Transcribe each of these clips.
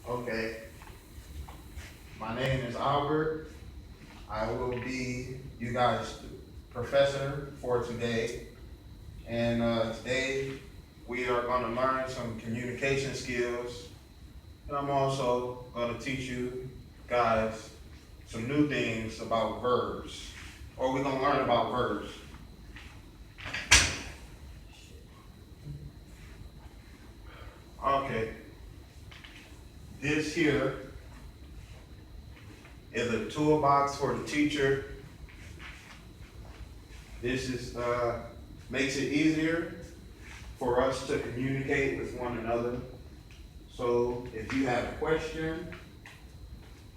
Okay. My name is Albert. I will be you guys' professor for today. And today we are going to learn some communication skills. And I'm also going to teach you guys some new things about verbs. Or we're going to learn about verbs. Okay. This here is a toolbox for the teacher. This is makes it easier for us to communicate with one another. So if you have a question,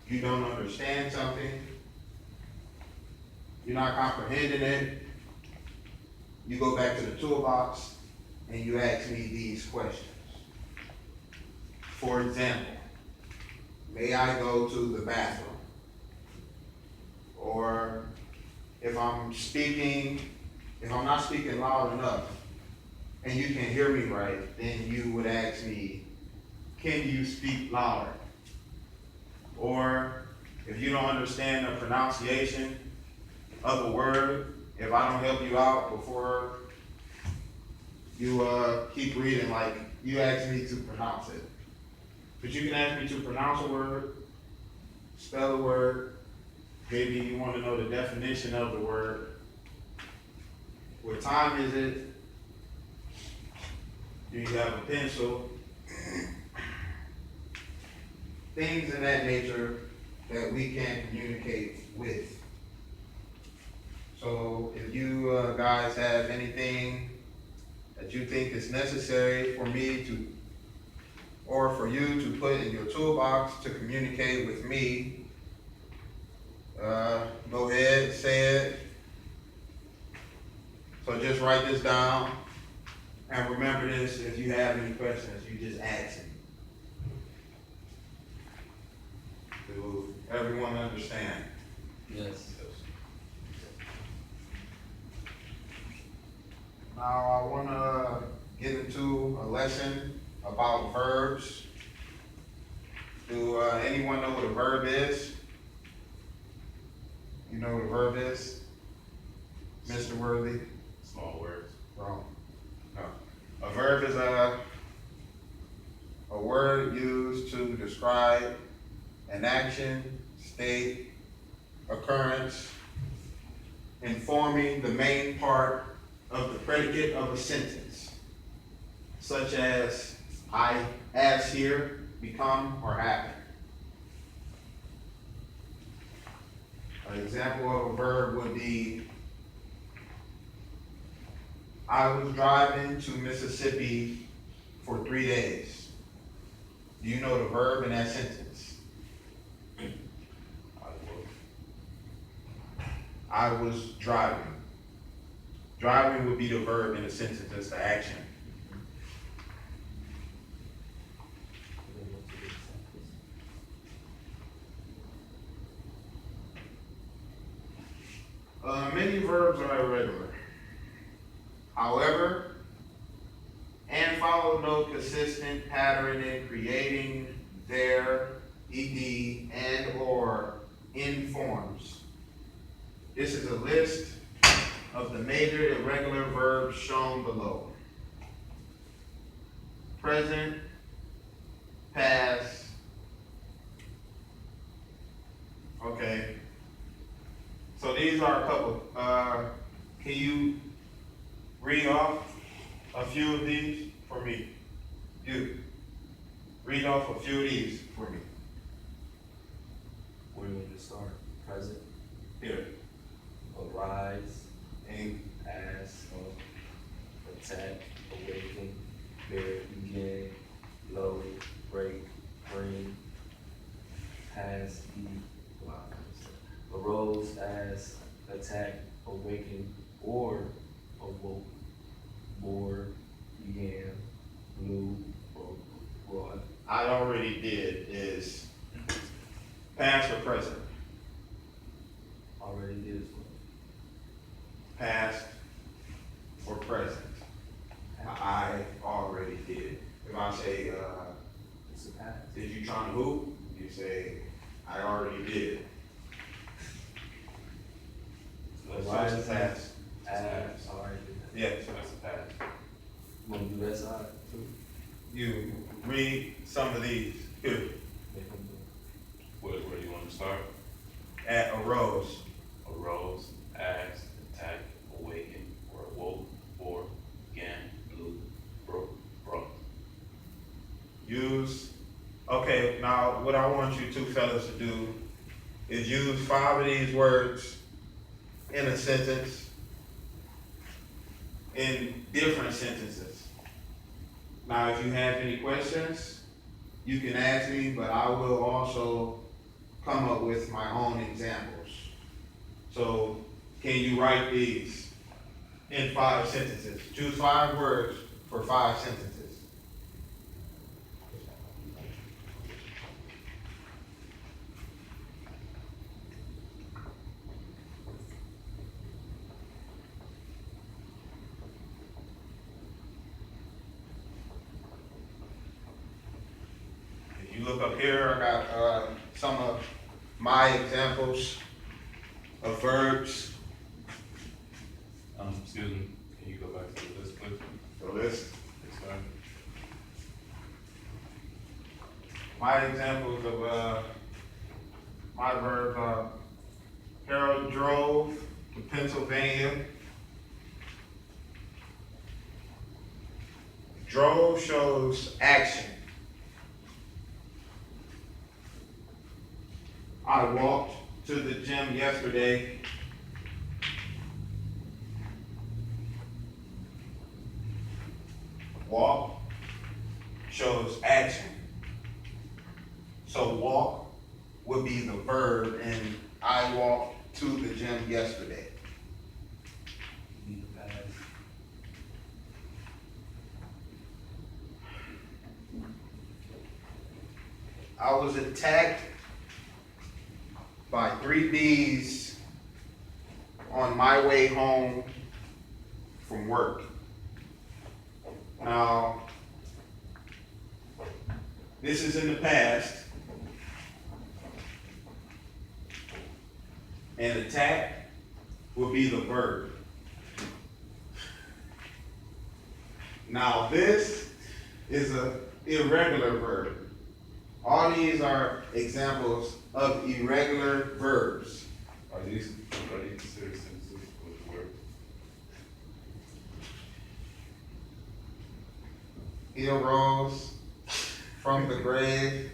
you don't understand something, you're not comprehending it, you go back to the toolbox and you ask me these questions. For example, may I go to the bathroom? Or if I'm not speaking loud enough and you can hear me right, then you would ask me, can you speak louder? Or if you don't understand the pronunciation of a word, if I don't help you out before you keep reading, like you ask me to pronounce it. But you can ask me to pronounce a word, spell a word, maybe you want to know the definition of the word. What time is it? Do you have a pencil? Things in that nature that we can communicate with. So if you guys have anything that you think is necessary for me to, or for you to put in your toolbox to communicate with me, go ahead, say it. So just write this down. And remember this, if you have any questions, you just ask me. Do everyone understand? Yes. Now I want to get into a lesson about verbs. Do anyone know what a verb is? You know what a verb is? Mr. Worthy? Small words. Wrong. No. A verb is a word used to describe an action, state, occurrence, informing the main part of the predicate of a sentence, such as I, as here, become, or happen. An example of a verb would be, I was driving to Mississippi for 3 days. Do you know the verb in that sentence? I was driving. Driving would be the verb in the sentence, that's the action. Many verbs are irregular. However, and follow no consistent pattern in creating their, ed, and or in forms. This is a list of the major irregular verbs shown below. Present, past. Okay. So these are a couple. Can you read off a few of these for me? You. Read off a few of these for me. Where do you want to start? Present. Here. Arise. And Ask. Attack. Awaken. Bear. Begin. Load. Break. Bring. Pass. Eat. Arose as, attack, awaken, or awoke, bore, began, blew, broke, brought. I already did is past or present. Already did as well. Past or present. I already did. If I say It's a past. If you trying to hoop, you say, I already did. But So why it's is a that? pass. Alright. Yeah, So that's a pass. You wanna do that side too? you read some of these. Here, Make them do Where do you want to start? at arose. Arose, asked, attacked, awakened, or awoke, or began, blew, broke, brought. Use, okay, now what I want you two fellas to do is use 5 of these words in a sentence, in different sentences. Now, if you have any questions, you can ask me, but I will also come up with my own examples. So, can you write these in 5 sentences? Choose 5 words for 5 sentences. If you look up here, I got some of my examples of verbs. Excuse me, can you go back to the list, please? The list. Yes, sir. My examples of my verb, Harold drove to Pennsylvania. Drove shows action. I walked to the gym yesterday. Walk shows action. So walk would be the verb, and I walked to the gym yesterday. Be the past. I was attacked by 3 bees on my way home from work. Now, this is in the past. And attack will be the verb. Now, this is an irregular verb. All these are examples of irregular verbs. Are these considered sentences with the word? He arose from the grave.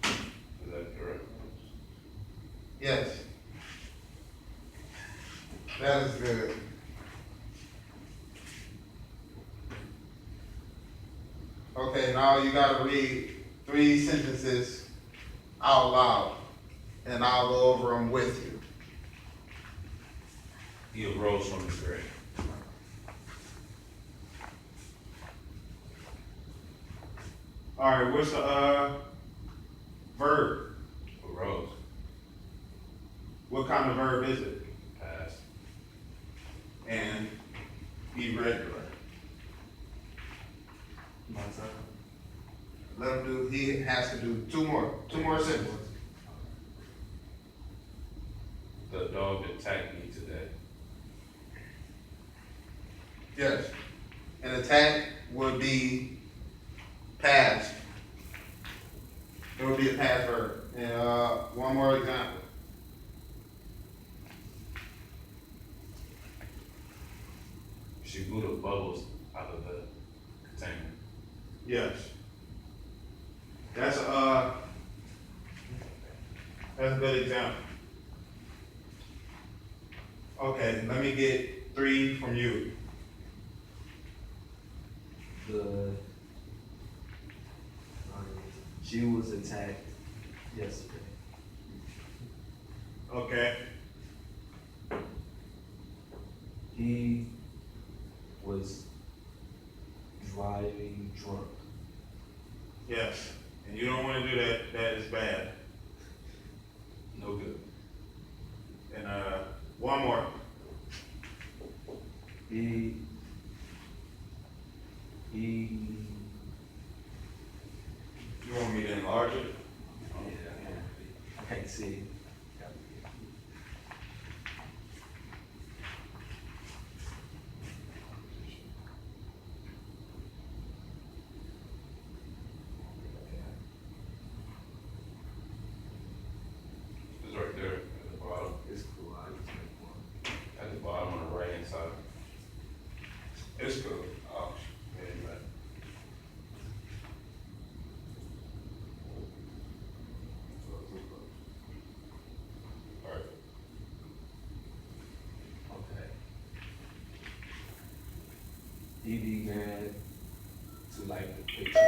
Is that correct? Yes. That is good. Okay, now you gotta read 3 sentences out loud, and I'll go over them with you. He arose from his grave. All right, what's the verb? Arose, What kind of verb is it? past, And irregular. My turn. Let him do. He has to do two more sentences. the dog attacked me today. Yes. An attack would be past. It would be a past verb. And one more example. She blew the bubbles out of the container. Yes. That's a good example. Okay, let me get 3 from you. She was attacked yesterday. Okay. He was driving drunk. Yes. And you don't want to do that. That is bad. No good. And one more. He watch it? Yeah, I can't see it. It's right there at the bottom. It's cool, I just make one. At the bottom on the right hand side. It's cool. Oh, yeah, you're right. All right. Okay. He began to like the picture.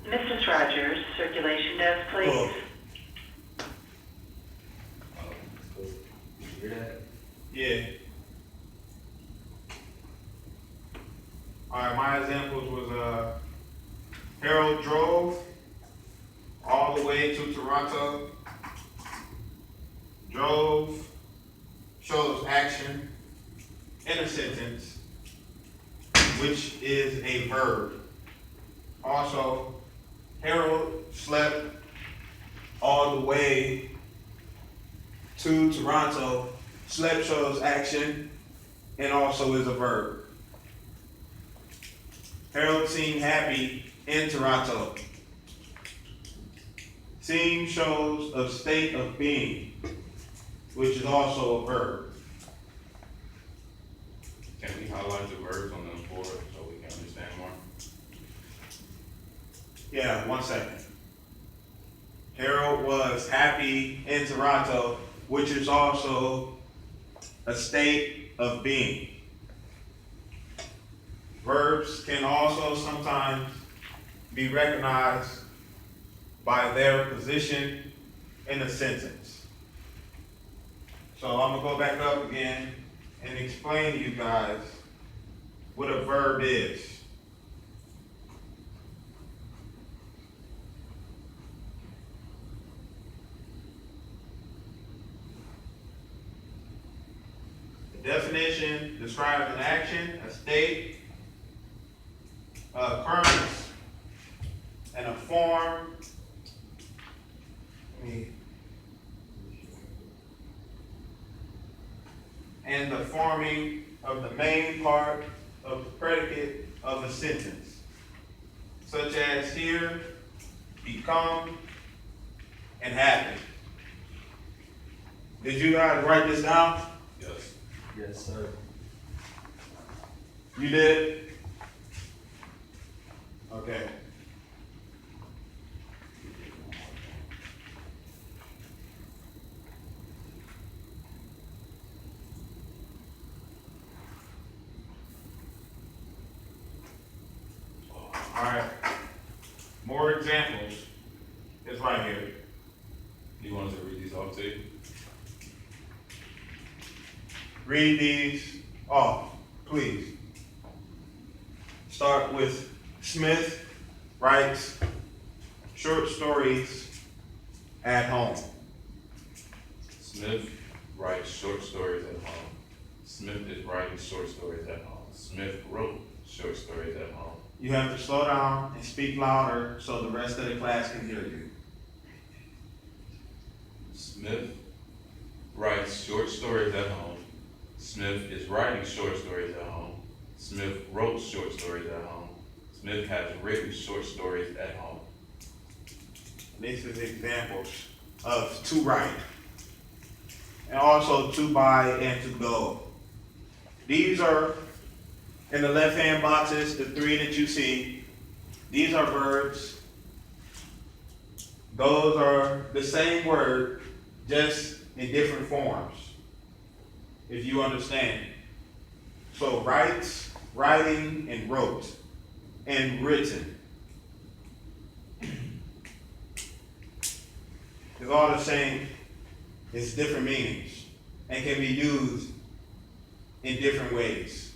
Mrs. Rogers, circulation desk, please. Cool. Did you hear that? Yeah. All right, my examples was, Harold drove all the way to Toronto. Drove shows action in a sentence, which is a verb. Also, Harold slept all the way to Toronto. Slept shows action and also is a verb. Harold seemed happy in Toronto. Seem shows a state of being, which is also a verb. Can we highlight the verbs on them board so we can understand more? Yeah, 1 second. Harold was happy in Toronto, which is also a state of being. Verbs can also sometimes be recognized by their position in a sentence. So I'm gonna go back up again and explain to you guys what a verb is. The definition describes an action, a state, occurrence, and a form. And the forming of the main part of the predicate of a sentence, such as here, become, and happen. Did you guys write this down? Yes. Yes, sir. You did? Okay. All right. More examples. It's right here. You want us to read these off to you? Read these off, please. Start with Smith writes short stories at home. Smith writes short stories at home. Smith is writing short stories at home. Smith wrote short stories at home. You have to slow down and speak louder so the rest of the class can hear you. Smith writes short stories at home. Smith is writing short stories at home. Smith wrote short stories at home. Smith has written short stories at home. This is examples of to write. And also to buy and to go. These are in the left-hand boxes, the three that you see. These are verbs. Those are the same word, just in different forms, if you understand. So writes, writing, and wrote, and written. It's all the same. It's different meanings and can be used in different ways.